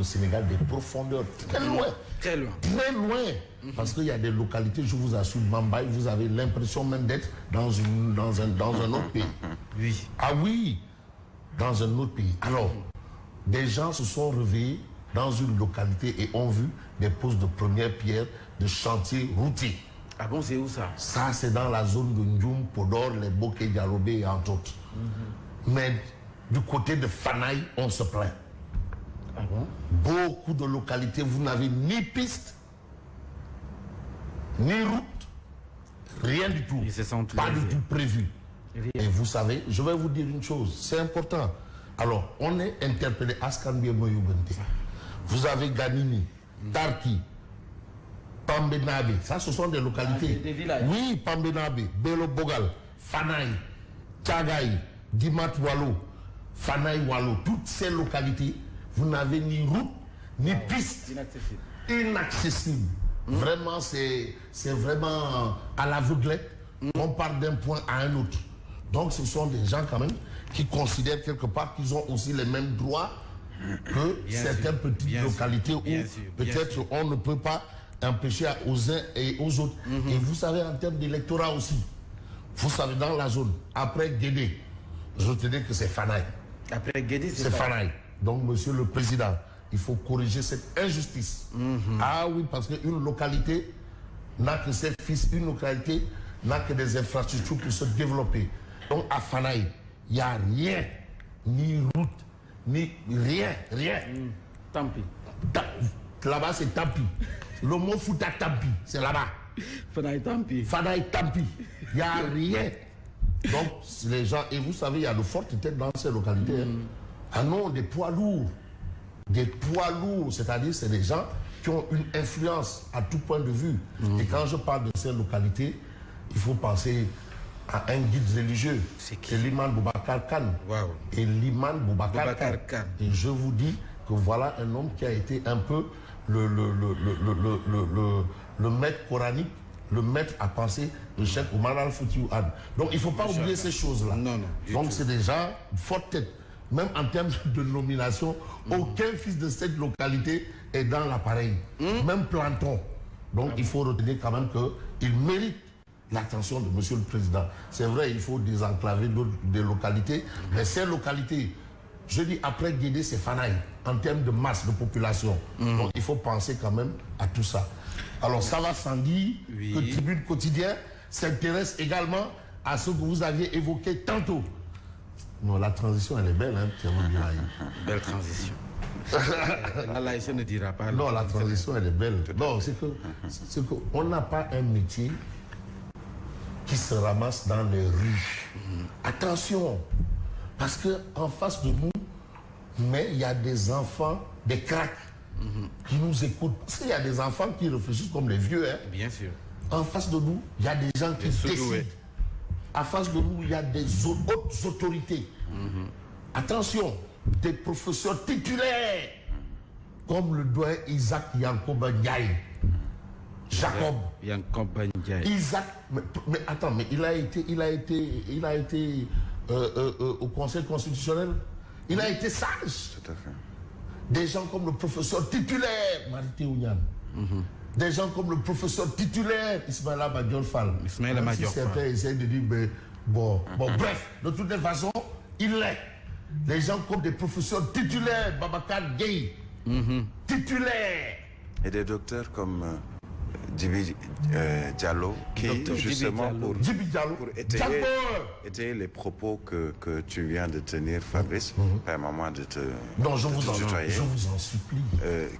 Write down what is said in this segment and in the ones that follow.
le Sénégal des profondeurs très loin. Très loin. Très loin. Parce qu'il y a des localités, je vous assure, Mambaye, vous avez l'impression même d'être dans un autre pays. Oui. Ah oui, dans un autre pays. Alors, des gens se sont réveillés dans une localité et ont vu des poses de première pierre de chantiers routiers. Ah bon, c'est où ça? Ça, c'est dans la zone de Ndioum, Podor, les Bokeh, Dialobé et entre autres. Mais du côté de Fanaï, on se plaint. Ah bon? Beaucoup de localités, vous n'avez ni piste, ni route, rien du tout. Ils se sont pas du tout prévu. Rien. Et vous savez, je vais vous dire une chose, c'est important. Alors, on est interpellé à Skambie Moyoubente. Vous avez Ganini, Tarki, Pambenabe, ça ce sont des localités. Des villages. Oui, Pambenabe, Belo Bogal, Fanaï, Tchagaï, Dimat Walo, Fanaï Walo, toutes ces localités, vous n'avez ni route, ni piste. Inaccessible. Inaccessible. Vraiment, c'est vraiment à l'aveuglette. On part d'un point à un autre. Donc, ce sont des gens quand même qui considèrent quelque part qu'ils ont aussi les mêmes droits que certaines petites localités où peut-être on ne peut pas empêcher aux uns et aux autres. Et vous savez, en termes d'électorat aussi, vous savez, dans la zone, après Guédé, je te dis que c'est Fanaï. Après Guédé, C'est Fanaï. Donc, monsieur le président, il faut corriger cette injustice. Ah oui, parce qu'une localité n'a que ses fils, une localité n'a que des infrastructures pour se développer. Donc, à Fanaï, il n'y a rien, ni route, ni rien. Tant pis. Là-bas, c'est Tampi. Le mot Fouta Tampi, c'est là-bas. Fanaï, tant pis. Fanaï Tampi. Il n'y a rien. Donc, les gens, et vous savez, il y a de fortes têtes dans ces localités. Ah non, des poids lourds. Des poids lourds, c'est-à-dire c'est des gens qui ont une influence à tout point de vue. Et quand je parle de ces localités, il faut penser à un guide religieux. C'est l'imam Boubacar Khan. Wow. Et l'imam Boubacar Khan. Et je vous dis que voilà un homme qui a été un peu le maître coranique, le maître à penser de Cheikh Oumar Al-Foutiou Anne. Donc il ne faut pas oublier ces choses-là. Non. Donc c'est des gens forte tête. Même en termes de nomination, aucun fils de cette localité est dans l'appareil. Même Planton. Donc il faut retenir quand même qu'il mérite l'attention de monsieur le président. C'est vrai, il faut désenclaver des localités, mais ces localités, je dis après Guédé, c'est Fanaï, en termes de masse de population. Donc il faut penser quand même à tout ça. Alors ça va sans dire que Tribune Quotidien s'intéresse également à ce que vous aviez évoqué tantôt. Non, la transition, elle est belle, hein, Belle transition. Là, il ne dira pas. Non, la transition, elle est belle. Non, c'est qu'on n'a pas un métier qui se ramasse dans les rues. Attention, parce qu'en face de nous, mais il y a des enfants, des cracks, qui nous écoutent. Parce qu'il y a des enfants qui réfléchissent comme les vieux. Hein. Bien sûr. En face de nous, il y a des gens qui décident. En face de nous, il y a des hautes autorités. Attention, des professeurs titulaires, comme le doyen Isaac Yankoba Ndiaye. Jacob. Yankoba Ndiaye. Isaac, mais attends, mais il a été au Conseil constitutionnel. Il a été sage. Tout à fait. Des gens comme le professeur titulaire, Marité Ounian. Des gens comme le professeur titulaire, Ismaïla Madior Fall. Ismaïla Madior Fall. Certains essayent de dire, mais bref, de toutes les façons, il l'est. Des gens comme des professeurs titulaires, Babacar Gueye, titulaire. Et des docteurs comme Djibi Diallo, qui justement pour étayer les propos que tu viens de tenir, Fabrice, permets-moi de te non, je vous tutoyer, en supplie.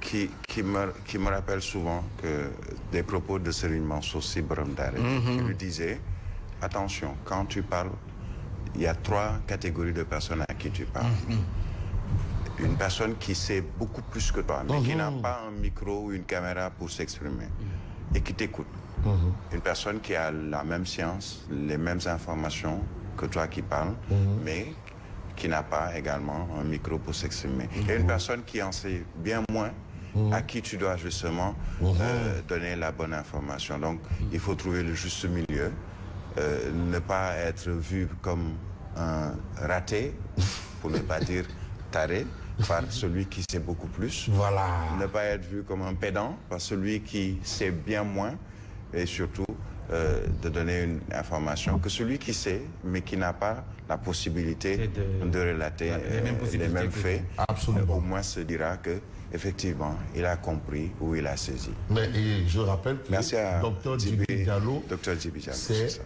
Qui me rappelle souvent que des propos de Serigne Mansour Sy Borom Daara, qui lui disait, attention, quand tu parles, il y a 3 catégories de personnes à qui tu parles. Une personne qui sait beaucoup plus que toi, mais qui n'a pas un micro ou une caméra pour s'exprimer et qui t'écoute. Une personne qui a la même science, les mêmes informations que toi qui parles, mais qui n'a pas également un micro pour s'exprimer. Et une personne qui en sait bien moins, à qui tu dois justement donner la bonne information. Donc, il faut trouver le juste milieu, ne pas être vu comme un raté, pour ne pas dire taré, par celui qui sait beaucoup plus. Voilà. Ne pas être vu comme un pédant par celui qui sait bien moins. Et surtout, de donner une information que celui qui sait, mais qui n'a pas la possibilité de relater les mêmes faits, au moins se dira que effectivement, il a compris ou il a saisi. Mais je rappelle que Dr Djibi Diallo, c'est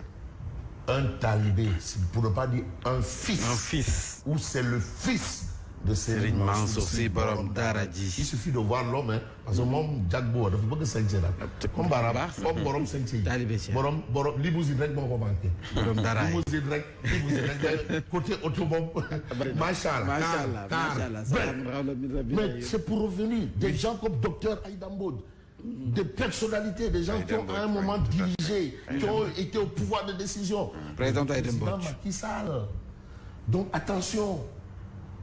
un talibé, pour ne pas dire un fils. Ou c'est le fils de Serigne Mansour Sy borom Daara J. Il suffit de voir l'homme, hein, parce que moom jagbo dafa bëgg sañse la. Comme Baraba, comme borom sañse yi. borom limousine rek moo ko manqué. Borom dara limousine rek côté auto moom. Machallah. Mais c'est pour revenir des gens comme docteur Aïda Mbodj, des personnalités, des gens qui ont à un moment dirigé, qui ont été au pouvoir de décision. Président Macky Sall. Donc attention.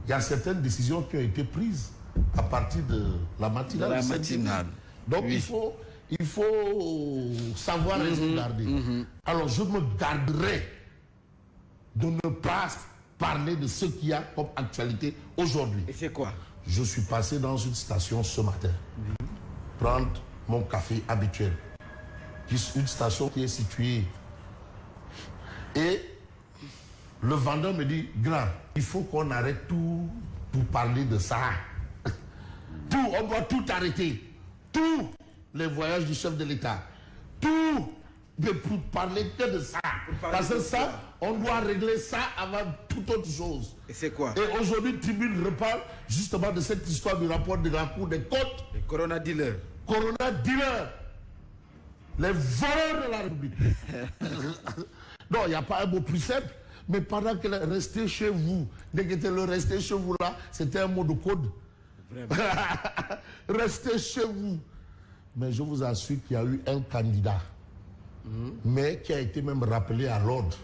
Il y a certaines décisions qui ont été prises à partir de la matinale. Donc oui. il faut savoir se garder. Alors je me garderai de ne pas parler de ce qu'il y a comme actualité aujourd'hui. Et c'est quoi? Je suis passé dans une station ce matin, prendre mon café habituel. Une station qui est située. Et le vendeur me dit, grand, il faut qu'on arrête tout pour parler de ça. Tout, on doit tout arrêter. Tous les voyages du chef de l'État. Tout, mais pour parler que de ça. Parce que ça, on doit régler ça avant toute autre chose. Et c'est quoi? Et aujourd'hui, Tribune reparle justement de cette histoire du rapport de la Cour des comptes. Les Corona dealers. Corona dealers. Les voleurs de la République. Non, il n'y a pas un mot plus simple. Mais pendant que rester chez vous, dès que le rester chez vous là, c'était un mot de code. Restez chez vous. Mais je vous assure qu'il y a eu un candidat, mais qui a été même rappelé à l'ordre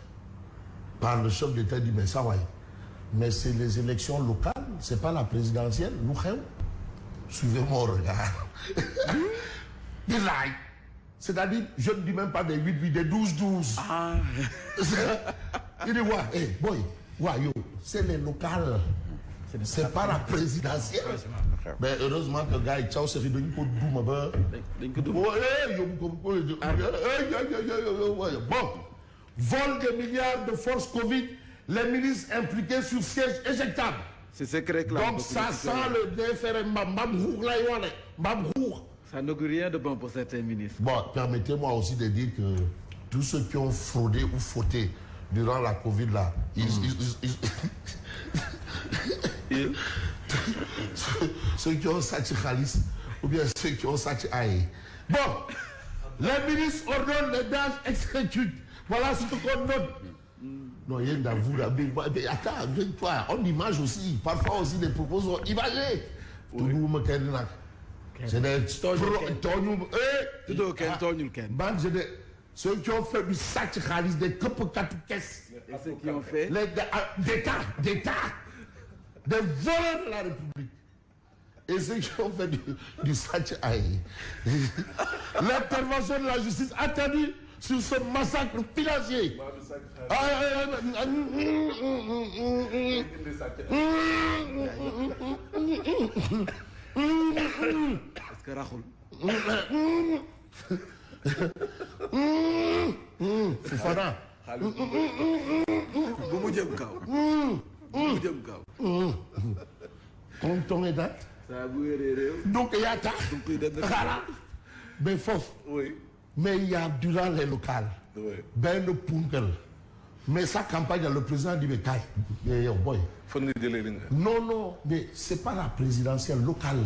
par le chef d'État du Messawaï. Mais c'est les élections locales, c'est pas la présidentielle. Nous, suivez mon regard. Des likes. C'est-à-dire, je ne dis même pas des 8-8, des 12-12. Ah. Il dit, ouais, hey, boy, ouais, yo, c'est les locales. C'est pas la présidentielle. Mais heureusement que le gars, ciao, c'est devenu pour Douma. Bon, vol de milliards de forces Covid, les milices impliquées sur siège éjectable. C'est secret. Donc ça sent le déféré Mbamrour. Ça n'augure rien de bon pour certains ministres. Bon, permettez-moi aussi de dire que tous ceux qui ont fraudé ou fauté durant la Covid là, ceux qui ont sati Khalis ou bien ceux qui ont sati Aïe. Bon, les ministres ordonnent, les dages exécutent. Voilà ce qu'on note. Non, il y a d'avou là, mais attends, toi, on image aussi. Parfois aussi des propos sont imagés. Tout le monde me là. C'est des ceux qui ont fait du sacralisme, des caisses. Et ceux qui ont fait des tas, des voleurs de la République. Et ceux qui ont fait du sacralisme. L'intervention de la justice attendue sur ce massacre financier. Est-ce que Rahul Fofana. Tonton est date. Donc il y a ta. Ben fof. Oui. Mais il y a durant les locales. Ben le punkel. Mais sa campagne, le président dit mais Kai. Boy. Non, mais c'est pas la présidentielle locale.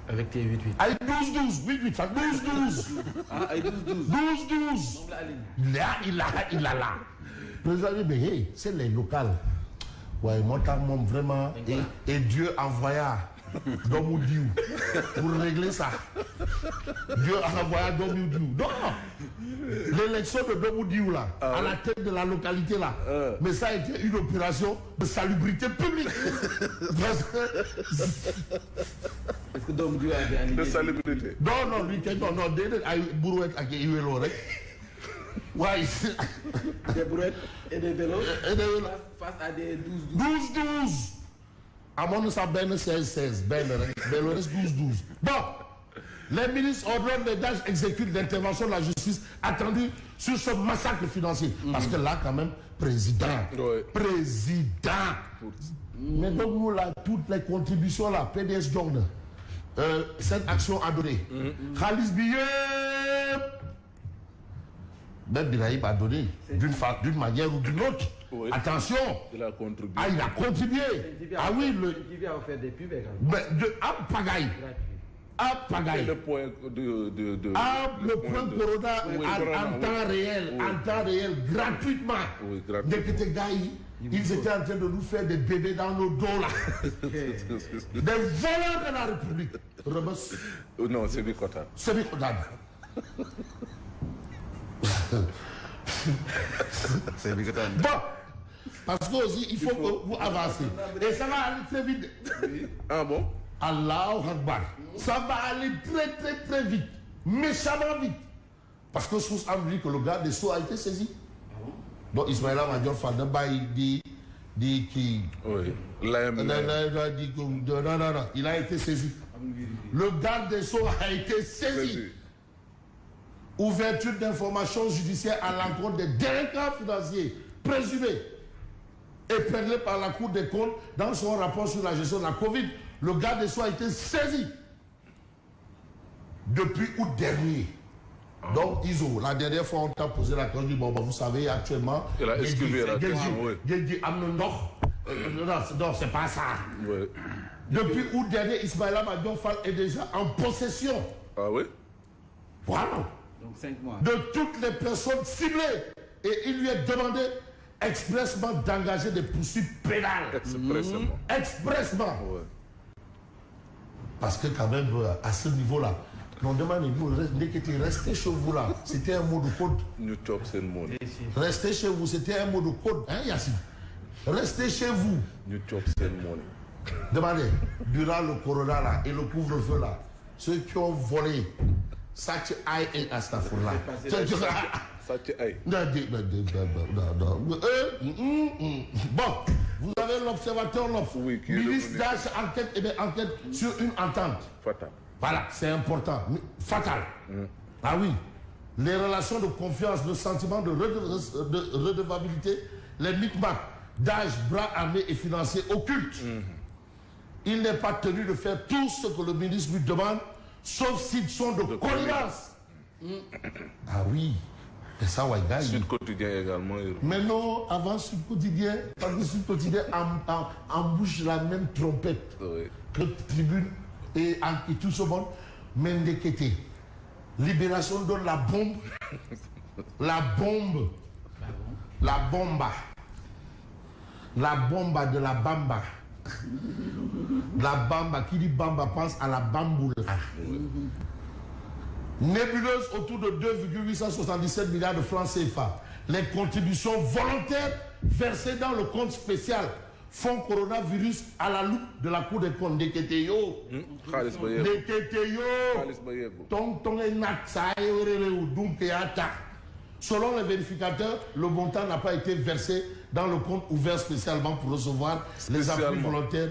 Avec tes 8-8. Avec 12-12, 8-8, ça 12-12. Ah, avec 12-12. 12-12. Il a là. Le président dit, mais hey, c'est les locales. Ouais, moi, vraiment, et Dieu envoya Domoudiou pour régler ça. Dieu envoya Domoudiou. Non, l'élection de Domoudiou là, à la tête de la localité là, mais ça a été une opération de salubrité publique. Est-ce que Domoudiou avait allié de salubrité? Non, lui, non, des brouettes avec des vélos. Ouais. Des brouettes et des vélos face à des 12-12. Amon sa ben 16-16, ben le reste 12-12. Bon, les ministres ordonnent les DAGE exécutent l'intervention de la justice attendue sur ce massacre financier. Parce que là, quand même, président. Mais donc, nous, là, toutes les contributions, là, PDS Jordan, cette action a donné. Khalis Billet, même Biraïb a donné, d'une manière ou d'une autre. Oui. Attention, il a contribué. Ah, il a contribué. Ah oui, il a offert des pubs également. À pagaille. À pagaille. Le point de le point Corona en temps réel, en temps réel, gratuitement. Oui, gratuitement. Dès que ils étaient en train de nous faire des bébés dans nos dos là. Des voleurs de la République. Rebus. Non, c'est Bikotan. C'est Bikotan. C'est Bikotan. Bon. Parce que aussi, il faut que vous avancez. Et ça va aller très vite. Ah bon? Allahu Akbar. Ça va aller très vite. Méchamment vite. Parce que source a dit que le gars des Sceaux a été saisi. Donc Ismaïla Madior Fadeba, il dit qu'il... Oui. Non, il a été saisi. Le garde des Sceaux a été saisi. Ouverture d'informations judiciaires à l'encontre des délinquants financiers présumés épinglé par la Cour des comptes dans son rapport sur la gestion de la Covid. Le garde des Sceaux a été saisi depuis août dernier. Donc, ISO, la dernière fois, on t'a posé la question, bon, vous savez, actuellement... Il a esquivé la question, oui. Non, c'est pas ça. Oui. Depuis août dernier, Ismaïla Madior Fall est déjà en possession. Ah oui? Voilà. Donc 5 mois. De toutes les personnes ciblées. Et il lui est demandé expressement d'engager des poursuites pénales. Expressement. Expressement. Ouais. Parce que quand même, à ce niveau-là, on demande, restez chez vous là. C'était un mot de code. New Chop, c'est le mot. Restez chez vous, c'était un mot de code. Hein, Yassine? Restez chez vous. New Chop, c'est le mot. Demandez, durant le corona là et le couvre-feu là, ceux qui ont volé, Sachi Aïe et Astafurla. Sachi Aïe. Non. Bon, vous avez l'observateur Loph. Oui, ministre d'Âge enquête sur une entente. Fatal. Voilà, c'est important. Fatal. Ah oui. Les relations de confiance, le sentiment de redevabilité, les micmacs d'âge, bras armés et financiers occultes. Il n'est pas tenu de faire tout ce que le ministre lui demande, sauf s'ils sont de connivence. Ah oui. Et ça, Ouaïga. Sud Quotidien également. Mais non, avant Sud Quotidien, parce que Sud Quotidien embouche la même trompette que Tribune et tout ce monde. Mendekete. Libération donne la bombe. La bombe. La bomba. La bomba de la bamba. La bamba, qui dit bamba pense à la bamboula. Nébuleuse autour de 2,877 milliards de francs CFA. Les contributions volontaires versées dans le compte spécial Fonds coronavirus à la loupe de la Cour des comptes. Neketeyo. Selon les vérificateurs, le montant n'a pas été versé dans le compte ouvert spécialement pour recevoir les appuis volontaires.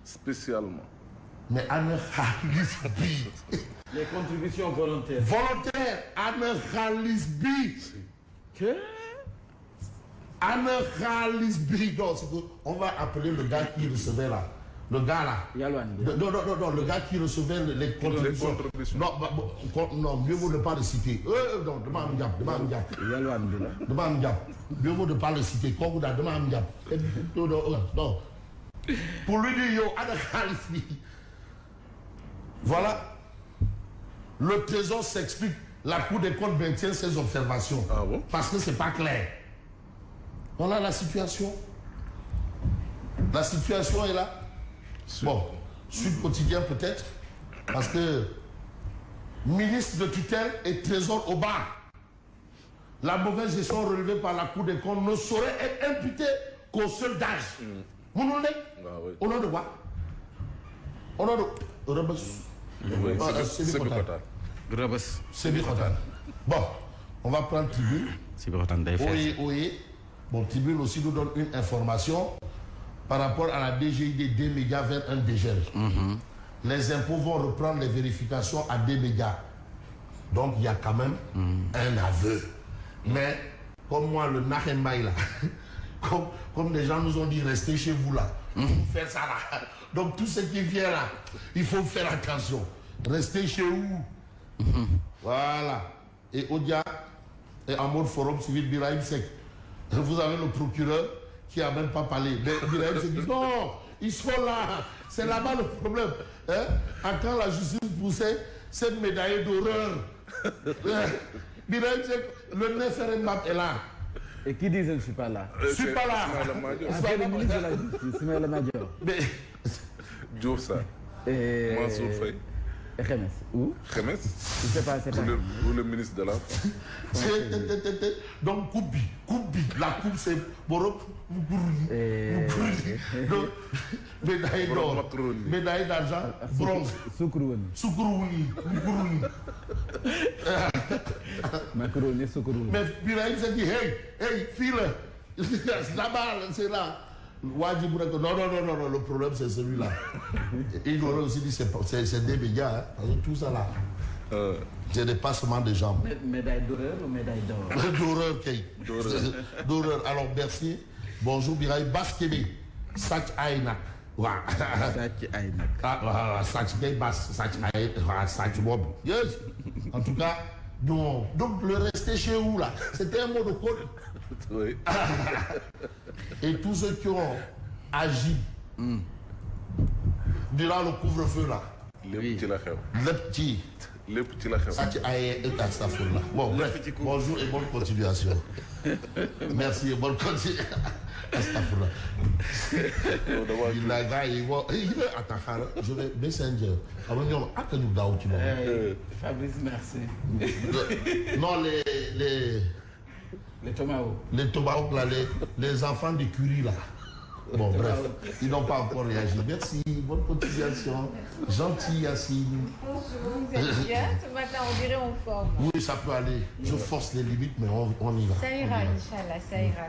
Spécialement. Mais Anne les contributions volontaires. Volontaires, Anne Khalisbi. Que? Anne Khalisbi. On va appeler le gars qui recevait là. Le gars là. Non, le gars qui recevait les contributions. Non, mieux vaut ne pas le citer. Non, demande mieux vaut ne pas le citer. Non. Pour lui dire, yo, Anne Khalisbi. Voilà. Le Trésor s'explique. La Cour des comptes maintient ses observations. Ah bon? Parce que c'est pas clair. Voilà la situation. La situation est là. Bon, Sud Quotidien peut-être. Parce que ministre de tutelle et Trésor au bas. La mauvaise gestion relevée par la Cour des comptes ne saurait être imputée qu'au seul d'âge. Vous nous l'avez? Au nom de quoi? Au nom de... C'est Bikotan. Bon, on va prendre Tribune. C'est Bikotan. Oui. Bon, Tribune aussi nous donne une information. par rapport à la DGID des médias vers un DGL. Les impôts vont reprendre les vérifications à des médias. Donc il y a quand même un aveu. Mais comme moi, le Nahembaï là, comme les gens nous ont dit, restez chez vous là, il faut faire ça là. Donc tout ce qui vient là, il faut faire attention. Restez chez vous. Voilà. Et Odia et en mode forum civil Birahim Seck. Vous avez le procureur qui n'a même pas parlé. Mais Birahim Seck dit non, ils sont là. C'est là-bas le problème. Hein? Quand la justice poussait cette médaille d'horreur. Birahim Seck, le Neferembab est là. Et qui dit je ne suis pas là? Je ne suis pas là. C'est le ministre de la Justice, Ismaël Madior. Mais Diouf Sarr. Et Mansour Faye. Khemes. Où? Khemes. Je ne sais pas, c'est pas. Ou le ministre de la France. donc Koubi. La coupe c'est Borok médaille d'or, médaille d'argent, bronze. Soukrouni. Macaroni, Soukrouni. Mais Birahim s'est dit hey, file. Là-bas, c'est là. Wadi Bourek, non, le problème c'est celui-là. Il aurait aussi dit c'est des médias, hein, tout ça là. J'ai des passements de jambes. Médaille d'horreur ou médaille d'or? D'horreur, Kay. D'horreur. Alors, merci. Bonjour, Birahim Baskebe. Sach Aïnak. Sach Aïnak. Ah, Sach Bas, Sach Aïnak, Sach Bob. Yes. En tout cas, non. Donc, le rester chez vous, là, c'était un mot de code. Oui. Et tous ceux qui ont agi durant le couvre-feu, là. Les petits la xew. Les petits. Les petits la xew. Sach Aïnak et Astafurlah. Bon, bref, bonjour et bonne continuation. Merci et bonne continuation. Astafurlah. Il a gagné. Attends, je vais Messenger. Fabrice, merci. Non, Les tomahawks. Les tomahawks, là, les enfants de Curie, là. Bon, bref, ils n'ont pas encore réagi. Merci, bonne continuation. Gentil, Yacine. Bonjour, vous êtes bien? Ce matin, on dirait en forme. Oui, ça peut aller. Je force les limites, mais on y va. Ça ira, Inch'Allah, ça ira.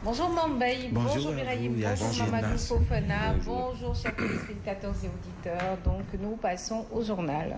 Bonjour Mambaï, bonjour Birahim, bonjour Mamadou Fofana, bonjour chers téléspectateurs et auditeurs. Donc nous passons au journal.